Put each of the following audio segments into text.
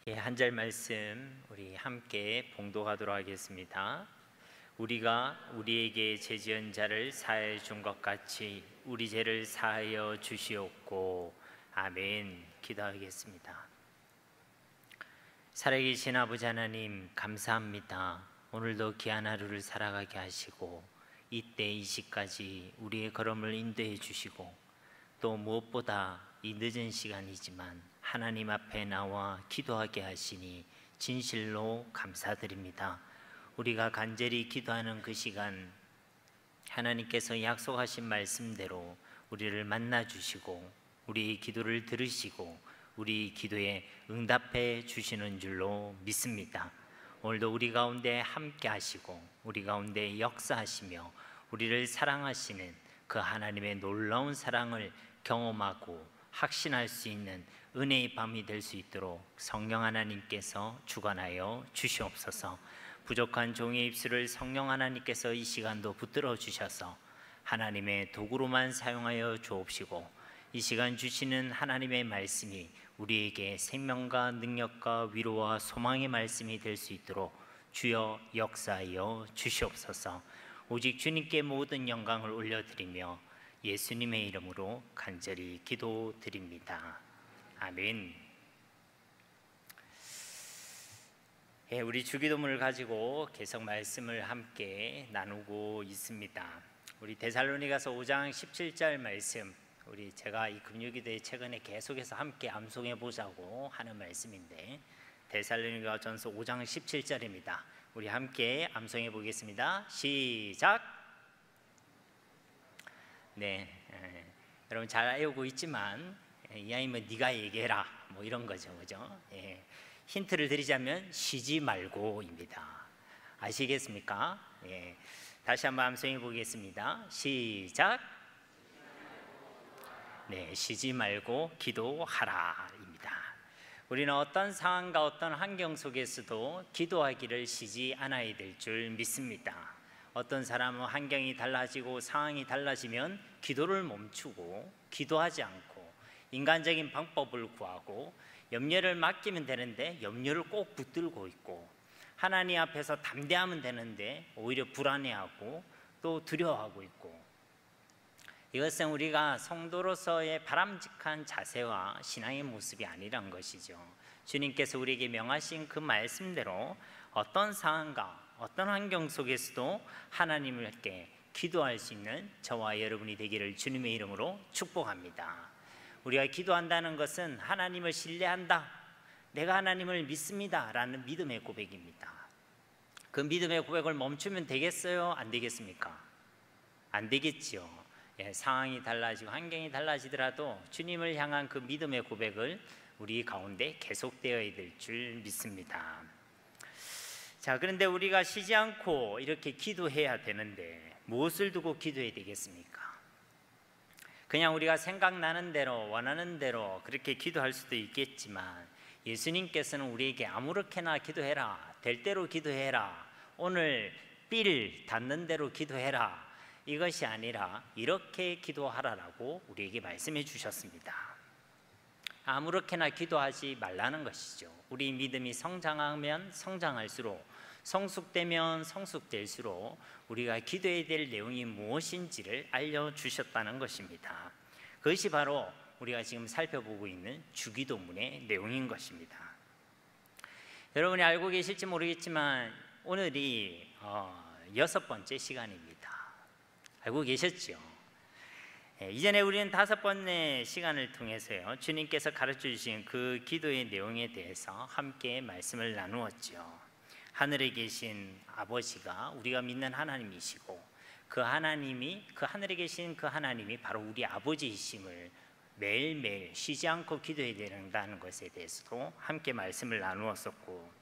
한 절 말씀 우리 함께 봉독하도록 하겠습니다. 우리가 우리에게 죄 지은 자를 사하여 준 것 같이 우리 죄를 사하여 주시옵고. 아멘. 기도하겠습니다. 살아계신 아버지 하나님, 감사합니다. 오늘도 귀한 하루를 살아가게 하시고 이때 이 시까지 우리의 걸음을 인도해 주시고, 또 무엇보다 이 늦은 시간이지만 하나님 앞에 나와 기도하게 하시니 진실로 감사드립니다. 우리가 간절히 기도하는 그 시간, 하나님께서 약속하신 말씀대로 우리를 만나 주시고 우리 기도를 들으시고 우리 기도에 응답해 주시는 줄로 믿습니다. 오늘도 우리 가운데 함께 하시고 우리 가운데 역사하시며 우리를 사랑하시는 그 하나님의 놀라운 사랑을 경험하고 확신할 수 있는 은혜의 밤이 될 수 있도록 성령 하나님께서 주관하여 주시옵소서. 부족한 종의 입술을 성령 하나님께서 이 시간도 붙들어 주셔서 하나님의 도구로만 사용하여 주옵시고, 이 시간 주시는 하나님의 말씀이 우리에게 생명과 능력과 위로와 소망의 말씀이 될 수 있도록 주여 역사하여 주시옵소서. 오직 주님께 모든 영광을 올려드리며 예수님의 이름으로 간절히 기도드립니다. 아멘. 우리 주기도문을 가지고 계속 말씀을 함께 나누고 있습니다. 우리 데살로니가서 5장 17절 말씀, 제가 이 금요기도에 최근에 계속해서 함께 암송해 보자고 하는 말씀인데, 데살로니가전서 5장 17절입니다. 우리 함께 암송해 보겠습니다. 시작. 여러분 잘 알고 있지만 이 아이면 네가 얘기해라 뭐 이런 거죠, 그죠? 힌트를 드리자면 쉬지 말고입니다. 아시겠습니까? 다시 한번 암송해 보겠습니다. 시작. 쉬지 말고 기도하라입니다. 우리는 어떤 상황과 어떤 환경 속에서도 기도하기를 쉬지 않아야 될 줄 믿습니다. 어떤 사람은 환경이 달라지고 상황이 달라지면 기도를 멈추고 기도하지 않고 인간적인 방법을 구하고 염려를 맡기면 되는데 염려를 꼭 붙들고 있고, 하나님 앞에서 담대하면 되는데 오히려 불안해하고 또 두려워하고 있고, 이것은 우리가 성도로서의 바람직한 자세와 신앙의 모습이 아니란 것이죠. 주님께서 우리에게 명하신 그 말씀대로 어떤 상황과 어떤 환경 속에서도 하나님께 기도할 수 있는 저와 여러분이 되기를 주님의 이름으로 축복합니다. 우리가 기도한다는 것은 하나님을 신뢰한다, 내가 하나님을 믿습니다 라는 믿음의 고백입니다. 그 믿음의 고백을 멈추면 되겠어요? 안 되겠습니까? 안 되겠지요. 상황이 달라지고 환경이 달라지더라도 주님을 향한 그 믿음의 고백을 우리 가운데 계속되어야 될 줄 믿습니다. 자, 그런데 우리가 쉬지 않고 이렇게 기도해야 되는데 무엇을 두고 기도해야 되겠습니까? 그냥 우리가 생각나는 대로 원하는 대로 그렇게 기도할 수도 있겠지만, 예수님께서는 우리에게 아무렇게나 기도해라, 될 대로 기도해라, 오늘 삘 닿는 대로 기도해라, 이것이 아니라 이렇게 기도하라라고 우리에게 말씀해 주셨습니다. 아무렇게나 기도하지 말라는 것이죠. 우리 믿음이 성장하면 성장할수록, 성숙되면 성숙될수록 우리가 기도해야 될 내용이 무엇인지를 알려주셨다는 것입니다. 그것이 바로 우리가 지금 살펴보고 있는 주기도문의 내용인 것입니다. 여러분이 알고 계실지 모르겠지만 오늘이 6번째 시간입니다. 알고 계셨죠? 이전에 우리는 5번의 시간을 통해서요, 주님께서 가르쳐 주신 그 기도의 내용에 대해서 함께 말씀을 나누었죠. 하늘에 계신 아버지가 우리가 믿는 하나님이시고, 그 하늘에 계신 그 하나님이 바로 우리 아버지이심을 매일매일 쉬지 않고 기도해야 된다는 것에 대해서도 함께 말씀을 나누었었고,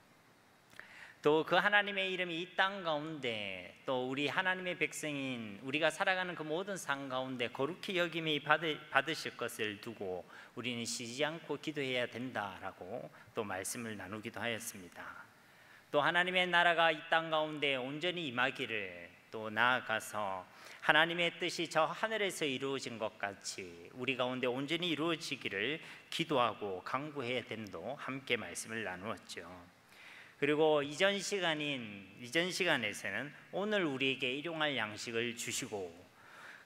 또 그 하나님의 이름이 이 땅 가운데, 또 우리 하나님의 백성인 우리가 살아가는 그 모든 삶 가운데 거룩히 여김이 받으실 것을 두고 우리는 쉬지 않고 기도해야 된다라고 또 말씀을 나누기도 하였습니다. 또 하나님의 나라가 이 땅 가운데 온전히 임하기를 또 나아가서 하나님의 뜻이 저 하늘에서 이루어진 것 같이 우리 가운데 온전히 이루어지기를 기도하고 간구해야 됨도 함께 말씀을 나누었죠. 그리고 이전 시간에서는 오늘 우리에게 일용할 양식을 주시고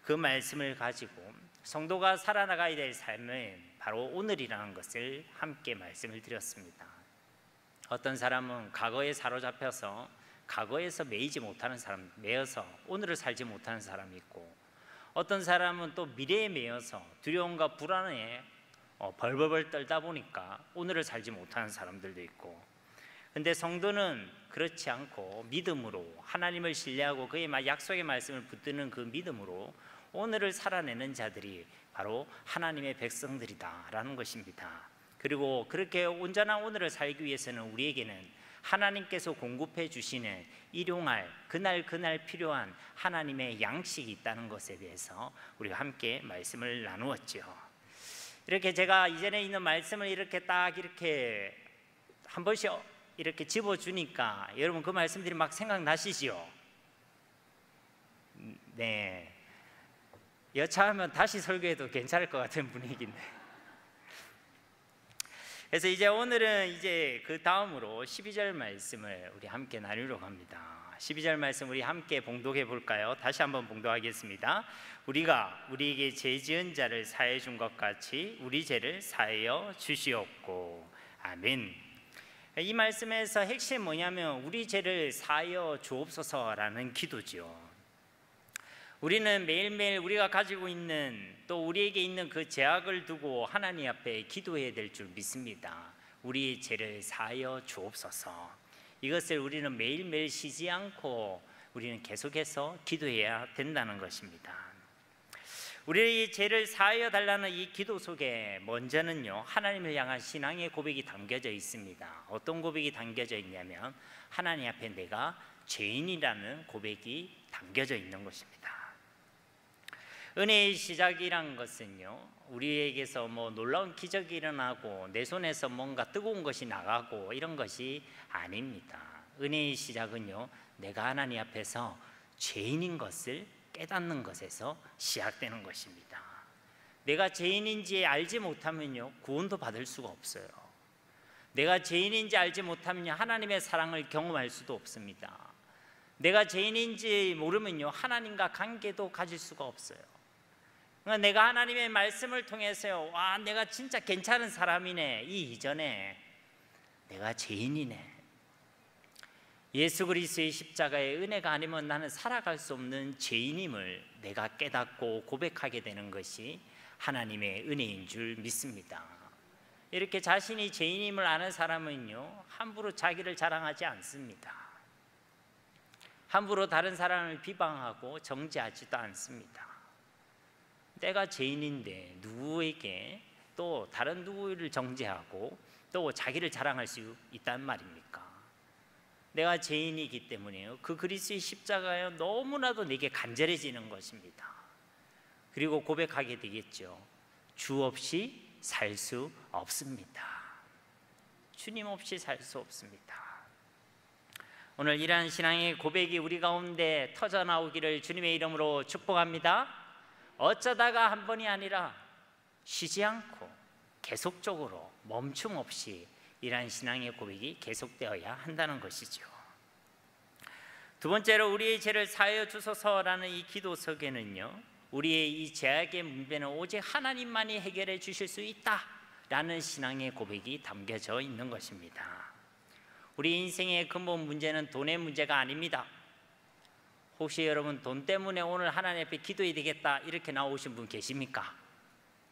그 말씀을 가지고 성도가 살아나가야 될 삶은 바로 오늘이라는 것을 함께 말씀을 드렸습니다. 어떤 사람은 과거에 사로잡혀서 과거에서 매이지 못하는 사람, 매여서 오늘을 살지 못하는 사람이 있고, 어떤 사람은 또 미래에 매여서 두려움과 불안에 벌벌벌 떨다 보니까 오늘을 살지 못하는 사람들도 있고, 근데 성도는 그렇지 않고 믿음으로 하나님을 신뢰하고 그의 약속의 말씀을 붙드는 그 믿음으로 오늘을 살아내는 자들이 바로 하나님의 백성들이다라는 것입니다. 그리고 그렇게 온전한 오늘을 살기 위해서는 우리에게는 하나님께서 공급해 주시는 일용할 그날 필요한 하나님의 양식이 있다는 것에 대해서 우리가 함께 말씀을 나누었죠. 이렇게 제가 이전에 있는 말씀을 이렇게 딱 이렇게 한 번씩 이렇게 집어주니까 여러분 그 말씀들이 막 생각나시지요? 네, 여차하면 다시 설교해도 괜찮을 것 같은 분위기인데, 그래서 이제 오늘은 이제 그 다음으로 12절 말씀을 우리 함께 나누려고 합니다. 12절 말씀 우리 함께 봉독해 볼까요? 다시 한번 봉독하겠습니다. 우리가 우리에게 죄 지은 자를 사해 준 것 같이 우리 죄를 사하여 주시옵고. 아멘. 이 말씀에서 핵심이 뭐냐면 우리 죄를 사하여 주옵소서라는 기도지요. 우리는 매일매일 우리가 가지고 있는 또 우리에게 있는 그 죄악을 두고 하나님 앞에 기도해야 될 줄 믿습니다. 우리의 죄를 사하여 주옵소서. 이것을 우리는 매일매일 쉬지 않고 우리는 계속해서 기도해야 된다는 것입니다. 우리의 죄를 사하여 달라는 이 기도 속에 먼저는요, 하나님을 향한 신앙의 고백이 담겨져 있습니다. 어떤 고백이 담겨져 있냐면 하나님 앞에 내가 죄인이라는 고백이 담겨져 있는 것입니다. 은혜의 시작이란 것은요, 우리에게서 놀라운 기적이 일어나고 내 손에서 뭔가 뜨거운 것이 나가고 이런 것이 아닙니다. 은혜의 시작은요, 내가 하나님 앞에서 죄인인 것을 깨닫는 것에서 시작되는 것입니다. 내가 죄인인지 알지 못하면요, 구원도 받을 수가 없어요. 내가 죄인인지 알지 못하면요, 하나님의 사랑을 경험할 수도 없습니다. 내가 죄인인지 모르면요, 하나님과 관계도 가질 수가 없어요. 그러니까 내가 하나님의 말씀을 통해서요, 와, 내가 진짜 괜찮은 사람이네, 이 이전에 내가 죄인이네, 예수 그리스도의 십자가의 은혜가 아니면 나는 살아갈 수 없는 죄인임을 내가 깨닫고 고백하게 되는 것이 하나님의 은혜인 줄 믿습니다. 이렇게 자신이 죄인임을 아는 사람은요, 함부로 자기를 자랑하지 않습니다. 함부로 다른 사람을 비방하고 정죄하지도 않습니다. 내가 죄인인데 누구에게 또 다른 누구를 정죄하고 또 자기를 자랑할 수 있단 말입니까? 내가 죄인이기 때문에요, 그 그리스도의 십자가요, 너무나도 내게 간절해지는 것입니다. 그리고 고백하게 되겠죠. 주 없이 살 수 없습니다. 주님 없이 살 수 없습니다. 오늘 이러한 신앙의 고백이 우리 가운데 터져 나오기를 주님의 이름으로 축복합니다. 어쩌다가 한 번이 아니라 쉬지 않고 계속적으로 멈춤 없이 이러한 신앙의 고백이 계속되어야 한다는 것이죠. 두 번째로 우리의 죄를 사하여 주소서라는 이 기도 속에는요, 우리의 이 죄악의 문제는 오직 하나님만이 해결해 주실 수 있다라는 신앙의 고백이 담겨져 있는 것입니다. 우리 인생의 근본 문제는 돈의 문제가 아닙니다. 혹시 여러분 돈 때문에 오늘 하나님 앞에 기도해야 되겠다 이렇게 나오신 분 계십니까?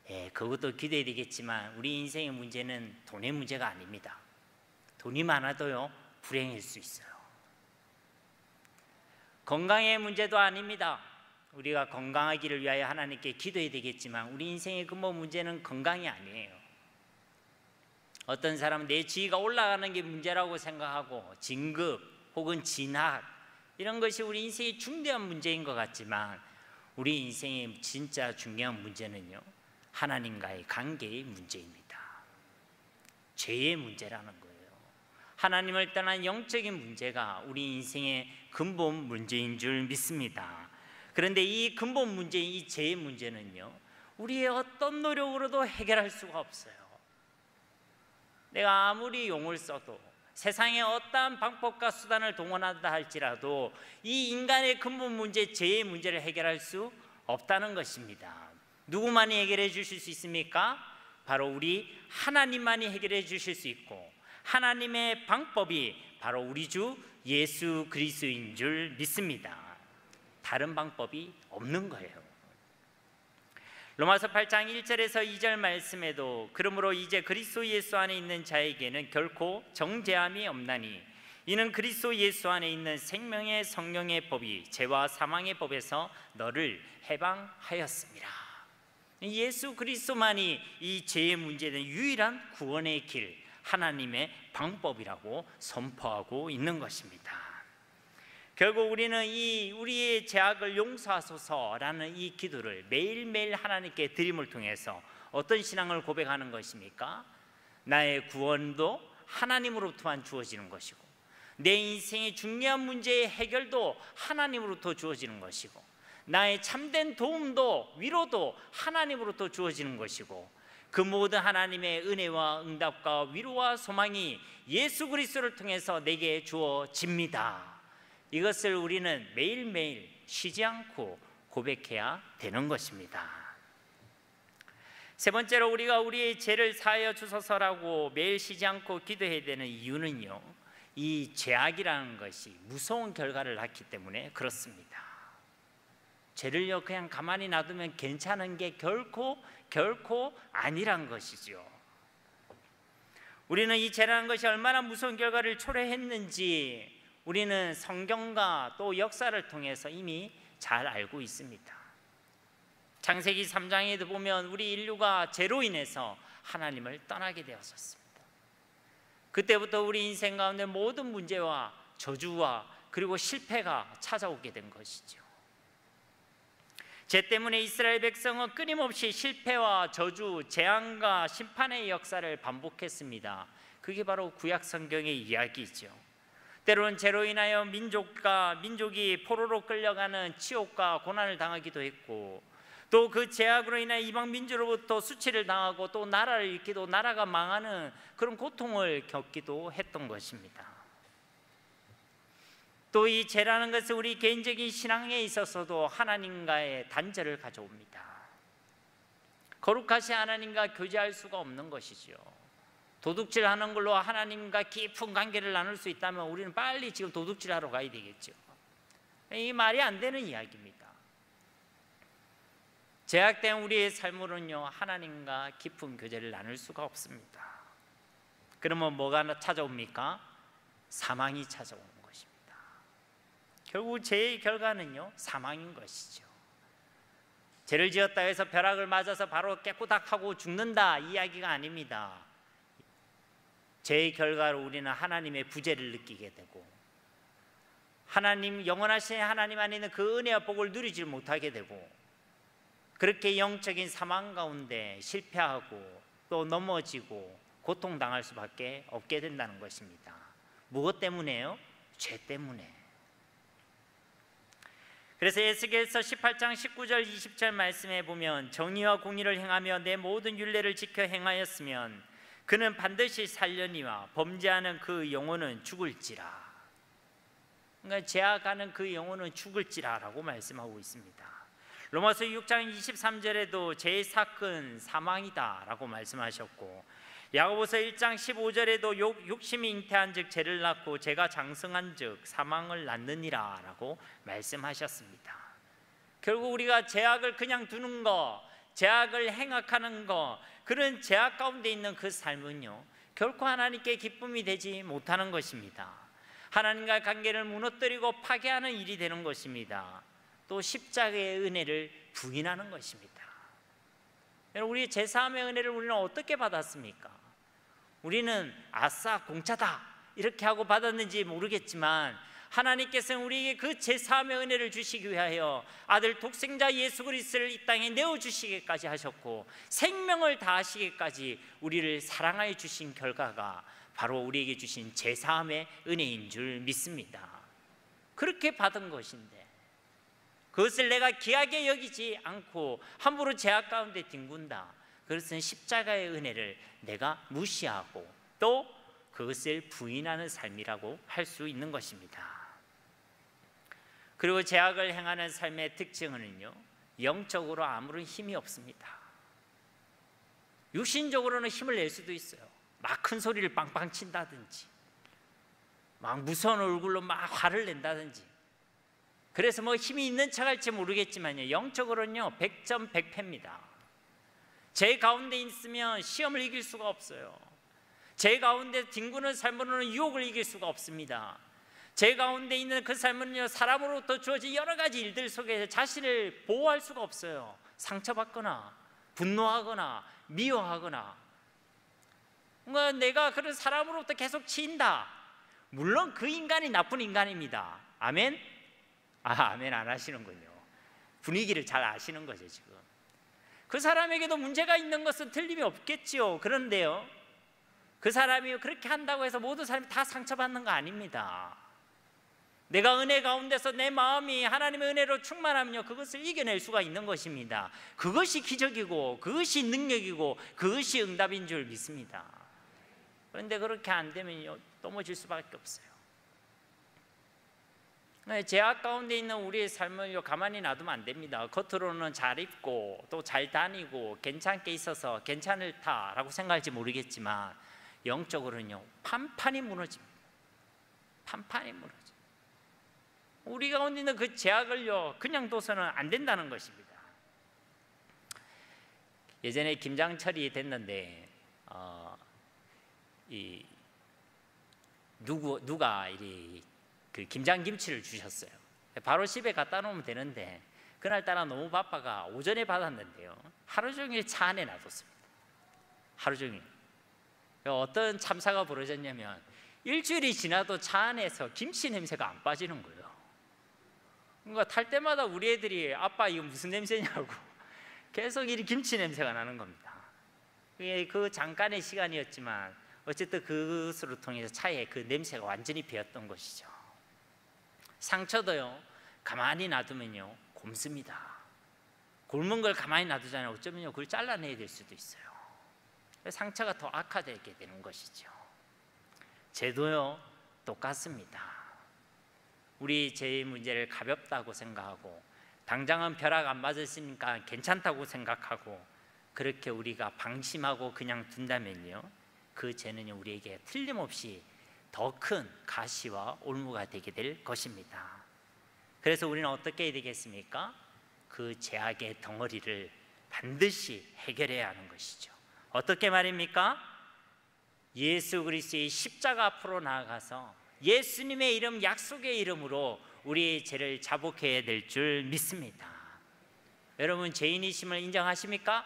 예, 그것도 기도해야 되겠지만 우리 인생의 문제는 돈의 문제가 아닙니다. 돈이 많아도요, 불행할 수 있어요. 건강의 문제도 아닙니다. 우리가 건강하기를 위하여 하나님께 기도해야 되겠지만 우리 인생의 근본 문제는 건강이 아니에요. 어떤 사람은 내 지위가 올라가는 게 문제라고 생각하고 진급 혹은 진학 이런 것이 우리 인생의 중대한 문제인 것 같지만 우리 인생의 진짜 중요한 문제는요, 하나님과의 관계의 문제입니다. 죄의 문제라는 거예요. 하나님을 떠난 영적인 문제가 우리 인생의 근본 문제인 줄 믿습니다. 그런데 이 근본 문제인 이 죄의 문제는요, 우리의 어떤 노력으로도 해결할 수가 없어요. 내가 아무리 용을 써도, 세상의 어떠한 방법과 수단을 동원한다 할지라도 이 인간의 근본 문제, 죄의 문제를 해결할 수 없다는 것입니다. 누구만이 해결해 주실 수 있습니까? 바로 우리 하나님만이 해결해 주실 수 있고, 하나님의 방법이 바로 우리 주 예수 그리스도인 줄 믿습니다. 다른 방법이 없는 거예요. 로마서 8장 1절에서 2절 말씀에도 그러므로 이제 그리스도 예수 안에 있는 자에게는 결코 정죄함이 없나니 이는 그리스도 예수 안에 있는 생명의 성령의 법이 죄와 사망의 법에서 너를 해방하였습니다. 예수 그리스도만이 이 죄의 문제는 유일한 구원의 길, 하나님의 방법이라고 선포하고 있는 것입니다. 결국 우리는 우리의 죄악을 용서하소서라는 이 기도를 매일매일 하나님께 드림을 통해서 어떤 신앙을 고백하는 것입니까? 나의 구원도 하나님으로부터만 주어지는 것이고, 내 인생의 중요한 문제의 해결도 하나님으로부터 주어지는 것이고, 나의 참된 도움도 위로도 하나님으로부터 주어지는 것이고, 그 모든 하나님의 은혜와 응답과 위로와 소망이 예수 그리스도를 통해서 내게 주어집니다. 이것을 우리는 매일매일 쉬지 않고 고백해야 되는 것입니다. 세 번째로 우리가 우리의 죄를 사하여 주소서라고 매일 쉬지 않고 기도해야 되는 이유는요, 이 죄악이라는 것이 무서운 결과를 낳기 때문에 그렇습니다. 죄를요 그냥 가만히 놔두면 괜찮은 게 결코 아니란 것이죠. 우리는 이 죄라는 것이 얼마나 무서운 결과를 초래했는지 우리는 성경과 또 역사를 통해서 이미 잘 알고 있습니다. 창세기 3장에도 보면 우리 인류가 죄로 인해서 하나님을 떠나게 되었었습니다. 그때부터 우리 인생 가운데 모든 문제와 저주와 그리고 실패가 찾아오게 된 것이죠. 죄 때문에 이스라엘 백성은 끊임없이 실패와 저주, 재앙과 심판의 역사를 반복했습니다. 그게 바로 구약 성경의 이야기죠. 때로는 죄로 인하여 민족이 포로로 끌려가는 치욕과 고난을 당하기도 했고, 또 그 죄악으로 인해 이방 민족으로부터 수치를 당하고 또 나라를 잃기도, 나라가 망하는 그런 고통을 겪기도 했던 것입니다. 또 이 죄라는 것은 우리 개인적인 신앙에 있어서도 하나님과의 단절을 가져옵니다. 거룩하신 하나님과 교제할 수가 없는 것이죠. 도둑질하는 걸로 하나님과 깊은 관계를 나눌 수 있다면 우리는 빨리 지금 도둑질하러 가야 되겠죠. 이 말이 안 되는 이야기입니다. 죄악된 우리의 삶으로는요 하나님과 깊은 교제를 나눌 수가 없습니다. 그러면 뭐가 찾아옵니까? 사망이 찾아오는 것입니다. 결국 죄의 결과는요 사망인 것이죠. 죄를 지었다 해서 벼락을 맞아서 바로 깨꼬닥하고 죽는다 이야기가 아닙니다. 죄의 결과로 우리는 하나님의 부재를 느끼게 되고, 하나님, 영원하신 하나님 안에 있는 그 은혜와 복을 누리지 못하게 되고, 그렇게 영적인 사망 가운데 실패하고 또 넘어지고 고통당할 수밖에 없게 된다는 것입니다. 무엇 때문에요? 죄 때문에. 그래서 에스겔서 18장 19절 20절 말씀에 보면 정의와 공의를 행하며 내 모든 율례를 지켜 행하였으면 그는 반드시 살려니와 범죄하는 그 영혼은 죽을지라. 그러니까 죄악하는 그 영혼은 죽을지라라고 말씀하고 있습니다. 로마서 6장 23절에도 죄의 사건 사망이다라고 말씀하셨고, 야고보서 1장 15절에도 욕심이 잉태한즉 죄를 낳고 죄가 장성한즉 사망을 낳느니라라고 말씀하셨습니다. 결국 우리가 죄악을 그냥 두는 거, 죄악을 행악하는 거, 그런 죄악 가운데 있는 그 삶은요 결코 하나님께 기쁨이 되지 못하는 것입니다. 하나님과의 관계를 무너뜨리고 파괴하는 일이 되는 것입니다. 또 십자가의 은혜를 부인하는 것입니다. 우리 제사함의 은혜를 우리는 어떻게 받았습니까? 우리는 아싸 공짜다 이렇게 하고 받았는지 모르겠지만 하나님께서는 우리에게 그 제사함의 은혜를 주시기 위하여 아들 독생자 예수 그리스도를 이 땅에 내어주시기까지 하셨고 생명을 다하시기까지 우리를 사랑하여 주신 결과가 바로 우리에게 주신 제사함의 은혜인 줄 믿습니다. 그렇게 받은 것인데 그것을 내가 귀하게 여기지 않고 함부로 죄악 가운데 뒹군다. 그것은 십자가의 은혜를 내가 무시하고 또 그것을 부인하는 삶이라고 할 수 있는 것입니다. 그리고 죄악을 행하는 삶의 특징은요, 영적으로 아무런 힘이 없습니다. 육신적으로는 힘을 낼 수도 있어요. 막 큰 소리를 빵빵 친다든지, 막 무서운 얼굴로 막 화를 낸다든지, 그래서 뭐 힘이 있는 척할지 모르겠지만요, 영적으로는요 100점 100패입니다. 제 가운데 있으면 시험을 이길 수가 없어요. 제 가운데 뒹구는 삶으로는 유혹을 이길 수가 없습니다. 제 가운데 있는 그 삶은요, 사람으로부터 주어진 여러 가지 일들 속에서 자신을 보호할 수가 없어요. 상처받거나 분노하거나 미워하거나, 뭔가 내가 그런 사람으로부터 계속 치인다. 물론 그 인간이 나쁜 인간입니다. 아멘? 아멘 안 하시는군요. 분위기를 잘 아시는 거죠. 지금 그 사람에게도 문제가 있는 것은 틀림이 없겠지요. 그런데요, 그 사람이 그렇게 한다고 해서 모든 사람이 다 상처받는 거 아닙니다. 내가 은혜 가운데서 내 마음이 하나님의 은혜로 충만하면요, 그것을 이겨낼 수가 있는 것입니다. 그것이 기적이고 그것이 능력이고 그것이 응답인 줄 믿습니다. 그런데 그렇게 안 되면요, 넘어질 수밖에 없어요. 죄악 가운데 있는 우리의 삶을 가만히 놔두면 안 됩니다. 겉으로는 잘 입고 또 잘 다니고 괜찮게 있어서 괜찮을다라고 생각할지 모르겠지만 영적으로는요 판판이 무너집니다. 판판이 무너집니다. 우리 가운데 있는 그 죄악을요 그냥 둬서는 안 된다는 것입니다. 예전에 김장철이 됐는데 누가 그 김장김치를 주셨어요. 바로 집에 갖다 놓으면 되는데 그날따라 너무 바빠가 오전에 받았는데요, 하루 종일 차 안에 놔뒀습니다. 하루 종일. 어떤 참사가 벌어졌냐면 일주일이 지나도 차 안에서 김치 냄새가 안 빠지는 거예요. 그러니까 탈 때마다 우리 애들이 아빠 이거 무슨 냄새냐고 계속 이 김치 냄새가 나는 겁니다. 그 잠깐의 시간이었지만 어쨌든 그것으로 통해서 차에 그 냄새가 완전히 배었던 것이죠. 상처도요 가만히 놔두면요 곪습니다. 곪은 걸 가만히 놔두잖아요. 어쩌면요 그걸 잘라내야 될 수도 있어요. 상처가 더 악화되게 되는 것이죠. 죄도요 똑같습니다. 우리 죄의 문제를 가볍다고 생각하고 당장은 벼락 안 맞았으니까 괜찮다고 생각하고 그렇게 우리가 방심하고 그냥 둔다면요, 그 죄는요 우리에게 틀림없이 더 큰 가시와 올무가 되게 될 것입니다. 그래서 우리는 어떻게 해야 되겠습니까? 그 죄악의 덩어리를 반드시 해결해야 하는 것이죠. 어떻게 말입니까? 예수 그리스도의 십자가 앞으로 나아가서 예수님의 이름, 약속의 이름으로 우리의 죄를 자복해야 될 줄 믿습니다. 여러분 죄인이심을 인정하십니까?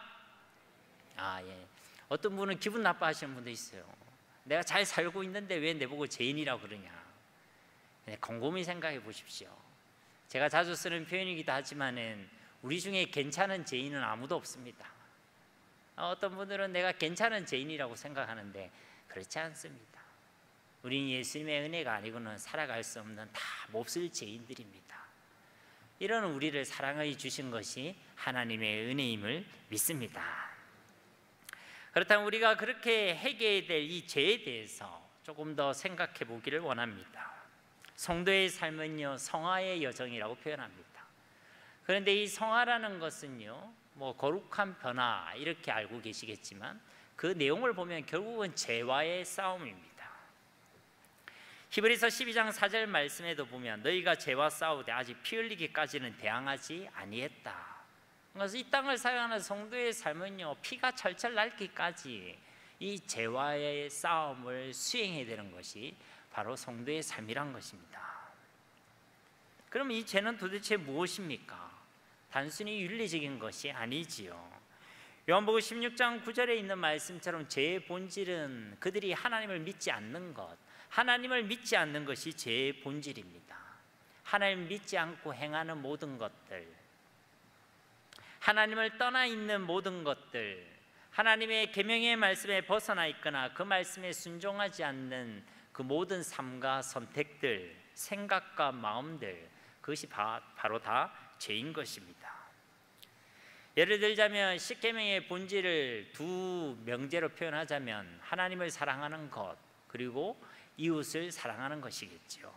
예. 어떤 분은 기분 나빠하시는 분도 있어요. 내가 잘 살고 있는데 왜 내보고 죄인이라고 그러냐. 곰곰이 생각해 보십시오. 제가 자주 쓰는 표현이기도 하지만은 우리 중에 괜찮은 죄인은 아무도 없습니다. 어떤 분들은 내가 괜찮은 죄인이라고 생각하는데 그렇지 않습니다. 우리는 예수님의 은혜가 아니고는 살아갈 수 없는 다 몹쓸 죄인들입니다. 이런 우리를 사랑해 주신 것이 하나님의 은혜임을 믿습니다. 그렇다면 우리가 그렇게 해결해야 될 이 죄에 대해서 조금 더 생각해 보기를 원합니다. 성도의 삶은요 성화의 여정이라고 표현합니다. 그런데 이 성화라는 것은요 뭐 거룩한 변화 이렇게 알고 계시겠지만 그 내용을 보면 결국은 죄와의 싸움입니다. 히브리서 12장 4절 말씀에도 보면 너희가 죄와 싸우되 아직 피 흘리기까지는 대항하지 아니했다. 그래서 이 땅을 살아가는 성도의 삶은요 피가 철철 날기까지 이 죄와의 싸움을 수행해야 되는 것이 바로 성도의 삶이란 것입니다. 그럼 이 죄는 도대체 무엇입니까? 단순히 윤리적인 것이 아니지요. 요한복음 16장 9절에 있는 말씀처럼 죄의 본질은 그들이 하나님을 믿지 않는 것, 하나님을 믿지 않는 것이 죄의 본질입니다. 하나님을 믿지 않고 행하는 모든 것들, 하나님을 떠나 있는 모든 것들, 하나님의 계명의 말씀에 벗어나 있거나 그 말씀에 순종하지 않는 그 모든 삶과 선택들, 생각과 마음들, 그것이 바로 다 죄인 것입니다. 예를 들자면 십계명의 본질을 두 명제로 표현하자면 하나님을 사랑하는 것, 그리고 이웃을 사랑하는 것이겠죠.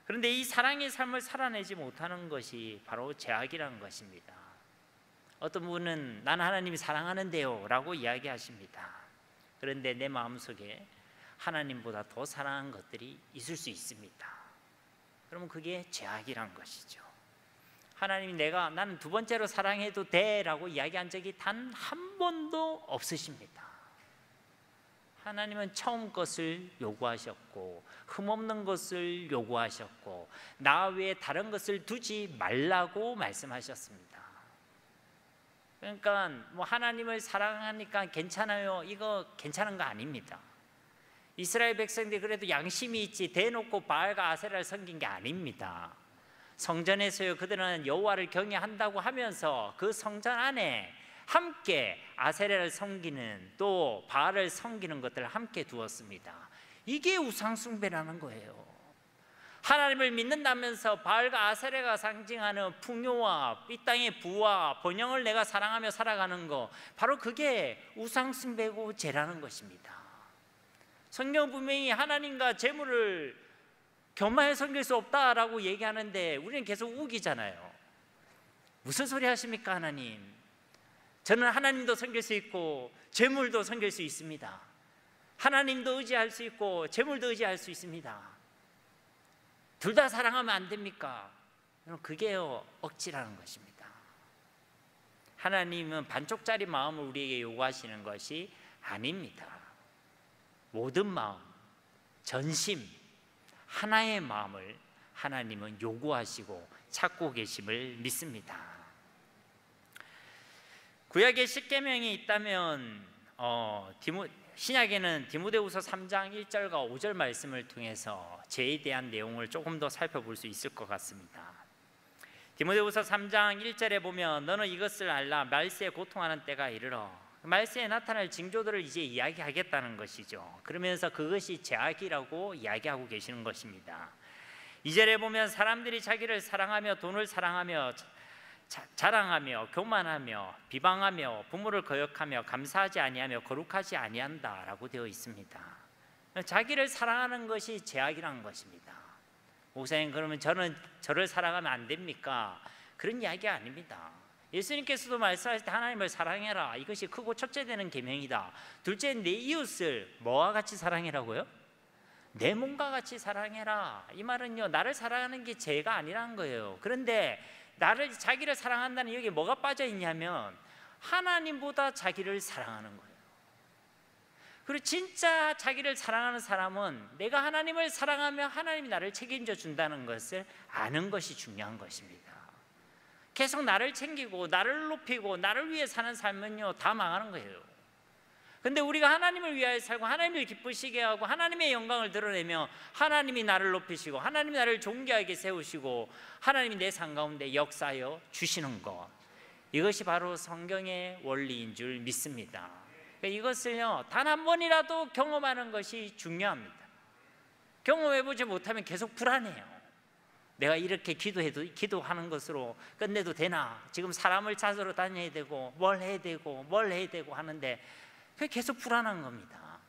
그런데 이 사랑의 삶을 살아내지 못하는 것이 바로 죄악이라는 것입니다. 어떤 분은 나는 하나님이 사랑하는데요 라고 이야기하십니다. 그런데 내 마음속에 하나님보다 더 사랑하는 것들이 있을 수 있습니다. 그러면 그게 죄악이란 것이죠. 하나님이 나는 두 번째로 사랑해도 돼 라고 이야기한 적이 단 한 번도 없으십니다. 하나님은 처음 것을 요구하셨고 흠없는 것을 요구하셨고 나 외에 다른 것을 두지 말라고 말씀하셨습니다. 그러니까 하나님을 사랑하니까 괜찮아요, 이거 괜찮은 거 아닙니다. 이스라엘 백성들이 그래도 양심이 있지 대놓고 바알과 아세라를 섬긴 게 아닙니다. 성전에서요, 그들은 여호와를 경외한다고 하면서 그 성전 안에 함께 아세라를 섬기는 또 바알을 섬기는 것들을 함께 두었습니다. 이게 우상숭배라는 거예요. 하나님을 믿는다면서 바알과 아세라가 상징하는 풍요와 이 땅의 부와 번영을 내가 사랑하며 살아가는 거, 바로 그게 우상숭배고 죄라는 것입니다. 성경 분명히 하나님과 재물을 교만해 섬길 수 없다라고 얘기하는데 우리는 계속 우기잖아요. 무슨 소리 하십니까 하나님? 저는 하나님도 섬길 수 있고 재물도 섬길 수 있습니다. 하나님도 의지할 수 있고 재물도 의지할 수 있습니다. 둘 다 사랑하면 안 됩니까? 그게요, 억지라는 것입니다. 하나님은 반쪽짜리 마음을 우리에게 요구하시는 것이 아닙니다. 모든 마음, 전심, 하나의 마음을 하나님은 요구하시고 찾고 계심을 믿습니다. 구약에 십계명이 있다면 신약에는 디모데후서 3장 1절과 5절 말씀을 통해서 죄에 대한 내용을 조금 더 살펴볼 수 있을 것 같습니다. 디모데후서 3장 1절에 보면 너는 이것을 알라, 말세에 고통하는 때가 이르러. 말세에 나타날 징조들을 이제 이야기하겠다는 것이죠. 그러면서 그것이 죄악이라고 이야기하고 계시는 것입니다. 2절에 보면 사람들이 자기를 사랑하며 돈을 사랑하며 자랑하며 교만하며 비방하며 부모를 거역하며 감사하지 아니하며 거룩하지 아니한다라고 되어 있습니다. 자기를 사랑하는 것이 죄악이라는 것입니다. 목사님, 그러면 저를 사랑하면 안 됩니까? 그런 이야기 아닙니다. 예수님께서도 말씀하실 때 하나님을 사랑해라, 이것이 크고 첫째 되는 계명이다. 둘째, 내 이웃을 뭐와 같이 사랑해라고요? 내 몸과 같이 사랑해라. 이 말은요, 나를 사랑하는 게 죄가 아니라는 거예요. 그런데 자기를 사랑한다는 여기에 뭐가 빠져 있냐면 하나님보다 자기를 사랑하는 거예요. 그리고 진짜 자기를 사랑하는 사람은 내가 하나님을 사랑하며 하나님이 나를 책임져 준다는 것을 아는 것이 중요한 것입니다. 계속 나를 챙기고 나를 높이고 나를 위해 사는 삶은요, 다 망하는 거예요. 근데 우리가 하나님을 위하여 살고 하나님을 기쁘시게 하고 하나님의 영광을 드러내며 하나님이 나를 높이시고 하나님이 나를 존귀하게 세우시고 하나님이 내 삶 가운데 역사하여 주시는 것, 이것이 바로 성경의 원리인 줄 믿습니다. 이것을요, 단 한 번이라도 경험하는 것이 중요합니다. 경험해보지 못하면 계속 불안해요. 내가 이렇게 기도하는 것으로 끝내도 되나? 지금 사람을 찾으러 다녀야 되고 뭘 해야 되고 하는데 그게 계속 불안한 겁니다.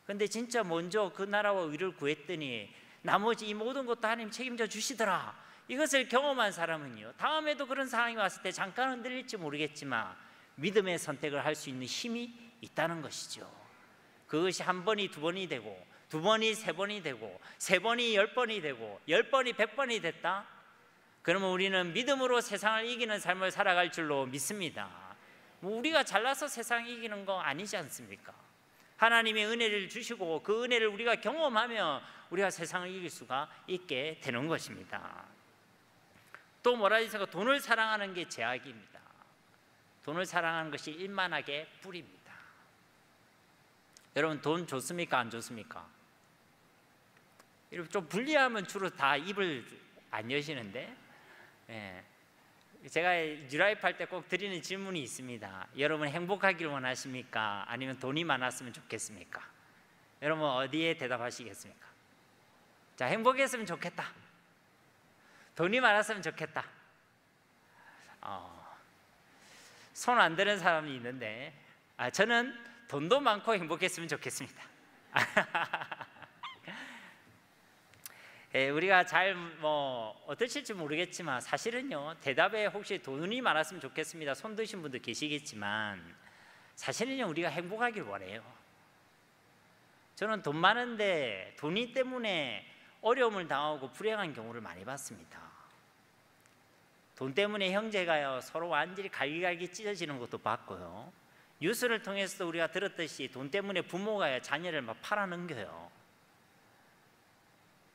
그런데 진짜 먼저 그 나라와 의를 구했더니 나머지 이 모든 것도 하나님 책임져 주시더라, 이것을 경험한 사람은요, 다음에도 그런 상황이 왔을 때 잠깐 흔들릴지 모르겠지만 믿음의 선택을 할 수 있는 힘이 있다는 것이죠. 그것이 한 번이 두 번이 되고 두 번이 세 번이 되고 세 번이 10번이 되고 10번이 100번이 됐다? 그러면 우리는 믿음으로 세상을 이기는 삶을 살아갈 줄로 믿습니다. 우리가 잘나서 세상 이기는 거 아니지 않습니까? 하나님의 은혜를 주시고 그 은혜를 우리가 경험하며 우리가 세상을 이길 수가 있게 되는 것입니다. 또 뭐라 해서 돈을 사랑하는 게 죄악입니다. 돈을 사랑하는 것이 일만하게 뿌립니다. 여러분, 돈 좋습니까? 안 좋습니까? 좀 불리하면 주로 다 입을 안 여시는데, 제가 뉴라이프 할 때 꼭 드리는 질문이 있습니다. 여러분 행복하길 원하십니까? 아니면 돈이 많았으면 좋겠습니까? 여러분 어디에 대답하시겠습니까? 자, 행복했으면 좋겠다. 돈이 많았으면 좋겠다. 손 안 드는 사람이 있는데 저는 돈도 많고 행복했으면 좋겠습니다. 우리가 잘 어떠실지 모르겠지만 사실은요, 대답에 혹시 돈이 많았으면 좋겠습니다 손 드신 분도 계시겠지만 사실은요, 우리가 행복하길 원해요. 저는 돈 많은데 돈이 때문에 어려움을 당하고 불행한 경우를 많이 봤습니다. 돈 때문에 형제가요 서로 완전히 갈기갈기 찢어지는 것도 봤고요, 뉴스를 통해서도 우리가 들었듯이 돈 때문에 부모가 자녀를 막 팔아넘겨요.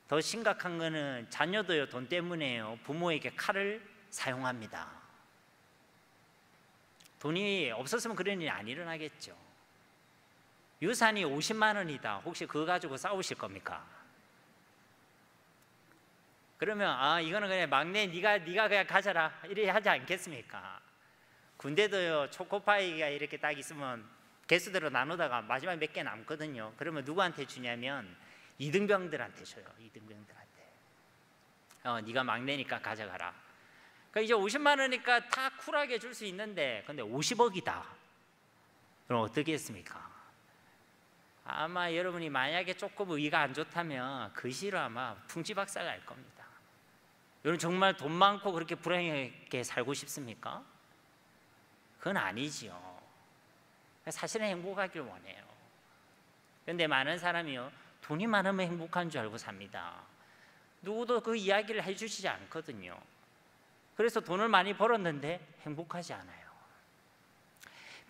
더 심각한 거는 자녀도요 돈 때문에요 부모에게 칼을 사용합니다. 돈이 없었으면 그런 일이 안 일어나겠죠. 유산이 50만 원이다. 혹시 그거 가지고 싸우실 겁니까? 그러면 이거는 그냥 막내 네가 그냥 가져라 이렇게 하지 않겠습니까? 군대도요 초코파이가 이렇게 딱 있으면 개수대로 나누다가 마지막에 몇 개 남거든요. 그러면 누구한테 주냐면 이등병들한테 줘요. 이등병들한테. 네가 막내니까 가져가라. 그러니까 이제 50만 원이니까 다 쿨하게 줄 수 있는데, 근데 50억이다. 그럼 어떻게 했습니까? 아마 여러분이 만약에 조금 의가 안 좋다면 그 시로 아마 풍지박살 날 겁니다. 여러분 정말 돈 많고 그렇게 불행하게 살고 싶습니까? 그건 아니지요. 사실은 행복하길 원해요. 그런데 많은 사람이요 돈이 많으면 행복한 줄 알고 삽니다. 누구도 그 이야기를 해주시지 않거든요. 그래서 돈을 많이 벌었는데 행복하지 않아요.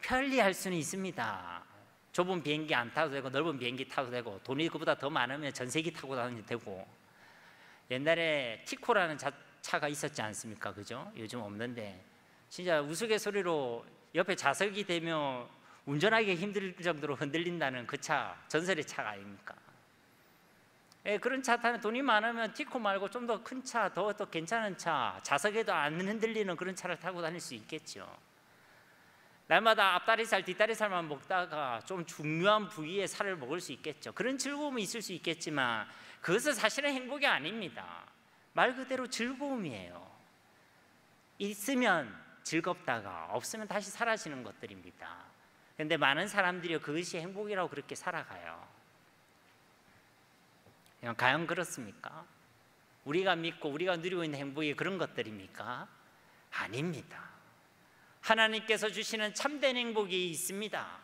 편리할 수는 있습니다. 좁은 비행기 안 타도 되고 넓은 비행기 타도 되고, 돈이 그보다 더 많으면 전세기 타고 다녀도 되고. 옛날에 티코라는 차가 있었지 않습니까? 그죠? 요즘 없는데 진짜 우스갯소리로 옆에 좌석이 되면 운전하기 힘들 정도로 흔들린다는 그 차, 전설의 차가 아닙니까? 그런 차 타는, 돈이 많으면 티코 말고 좀 더 큰 차, 더 괜찮은 차, 좌석에도 안 흔들리는 그런 차를 타고 다닐 수 있겠죠. 날마다 앞다리살, 뒷다리살만 먹다가 좀 중요한 부위의 살을 먹을 수 있겠죠. 그런 즐거움이 있을 수 있겠지만 그것은 사실은 행복이 아닙니다. 말 그대로 즐거움이에요. 있으면 즐겁다가 없으면 다시 사라지는 것들입니다. 그런데 많은 사람들이 그것이 행복이라고 그렇게 살아가요. 과연 그렇습니까? 우리가 믿고 우리가 누리고 있는 행복이 그런 것들입니까? 아닙니다. 하나님께서 주시는 참된 행복이 있습니다.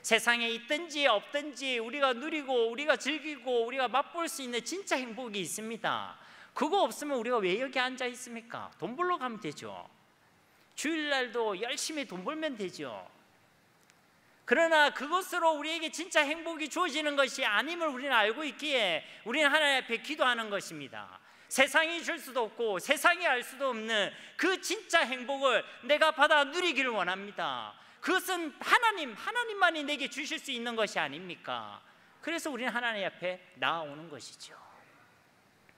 세상에 있든지 없든지 우리가 누리고 우리가 즐기고 우리가 맛볼 수 있는 진짜 행복이 있습니다. 그거 없으면 우리가 왜 여기 앉아 있습니까? 돈 벌러 가면 되죠. 주일날도 열심히 돈 벌면 되죠. 그러나 그것으로 우리에게 진짜 행복이 주어지는 것이 아님을 우리는 알고 있기에 우리는 하나님 앞에 기도하는 것입니다. 세상이 줄 수도 없고 세상이 알 수도 없는 그 진짜 행복을 내가 받아 누리기를 원합니다. 그것은 하나님만이 내게 주실 수 있는 것이 아닙니까? 그래서 우리는 하나님 앞에 나아오는 것이죠.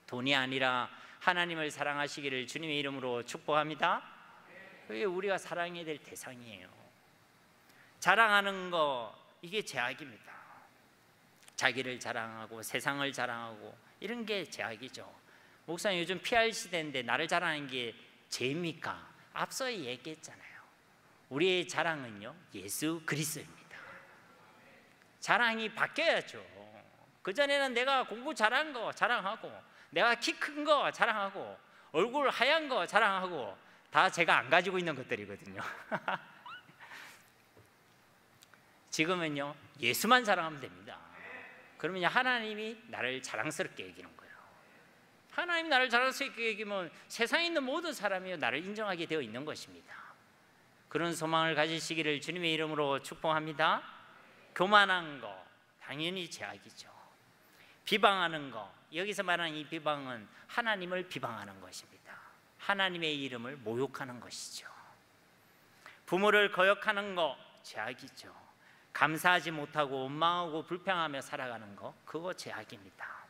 돈이 아니라 하나님을 사랑하시기를 주님의 이름으로 축복합니다. 그게 우리가 사랑해야 될 대상이에요. 자랑하는 거, 이게 죄악입니다. 자기를 자랑하고 세상을 자랑하고 이런 게 죄악이죠. 목사님 요즘 PR 시대인데 나를 자랑하는 게 죄입니까? 앞서 얘기했잖아요. 우리의 자랑은요 예수 그리스도입니다. 자랑이 바뀌어야죠. 그전에는 내가 공부 잘한 거 자랑하고, 내가 키 큰 거 자랑하고, 얼굴 하얀 거 자랑하고, 다 제가 안 가지고 있는 것들이거든요. 지금은요 예수만 자랑하면 됩니다. 그러면 하나님이 나를 자랑스럽게 여기는 거예요. 하나님이 나를 자랑스럽게 여기면 세상에 있는 모든 사람이 나를 인정하게 되어 있는 것입니다. 그런 소망을 가지시기를 주님의 이름으로 축복합니다. 교만한 거 당연히 죄악이죠. 비방하는 거, 여기서 말하는 이 비방은 하나님을 비방하는 것입니다. 하나님의 이름을 모욕하는 것이죠. 부모를 거역하는 거 죄악이죠. 감사하지 못하고 원망하고 불평하며 살아가는 거, 그거 죄악입니다.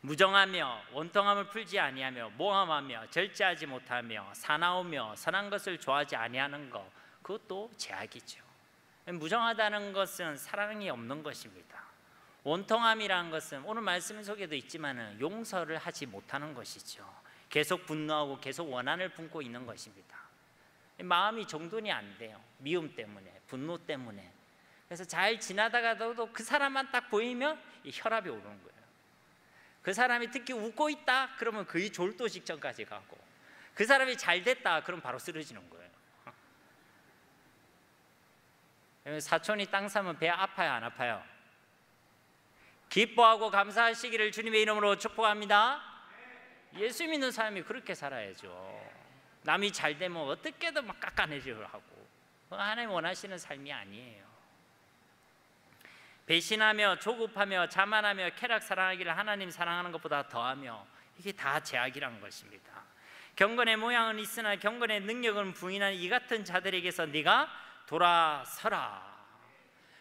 무정하며 원통함을 풀지 아니하며 모함하며 절제하지 못하며 사나우며 선한 것을 좋아하지 아니하는 것, 그것도 제약이죠. 무정하다는 것은 사랑이 없는 것입니다. 원통함이라는 것은 오늘 말씀 속에도 있지만 용서를 하지 못하는 것이죠. 계속 분노하고 계속 원한을 품고 있는 것입니다. 마음이 정돈이 안 돼요. 미움 때문에, 분노 때문에. 그래서 잘 지나다가도 그 사람만 딱 보이면 이 혈압이 오르는 거예요. 그 사람이 특히 웃고 있다 그러면 거의 졸도 직전까지 가고, 그 사람이 잘 됐다 그러면 바로 쓰러지는 거예요. 사촌이 땅 사면 배 아파요, 안 아파요? 기뻐하고 감사하시기를 주님의 이름으로 축복합니다. 예수 믿는 사람이 그렇게 살아야죠. 남이 잘 되면 어떻게든 막 깎아내려고 하고, 하나님 원하시는 삶이 아니에요. 배신하며 조급하며 자만하며 쾌락 사랑하기를 하나님 사랑하는 것보다 더하며, 이게 다 제약이란 것입니다. 경건의 모양은 있으나 경건의 능력은 부인한 이 같은 자들에게서 네가 돌아서라.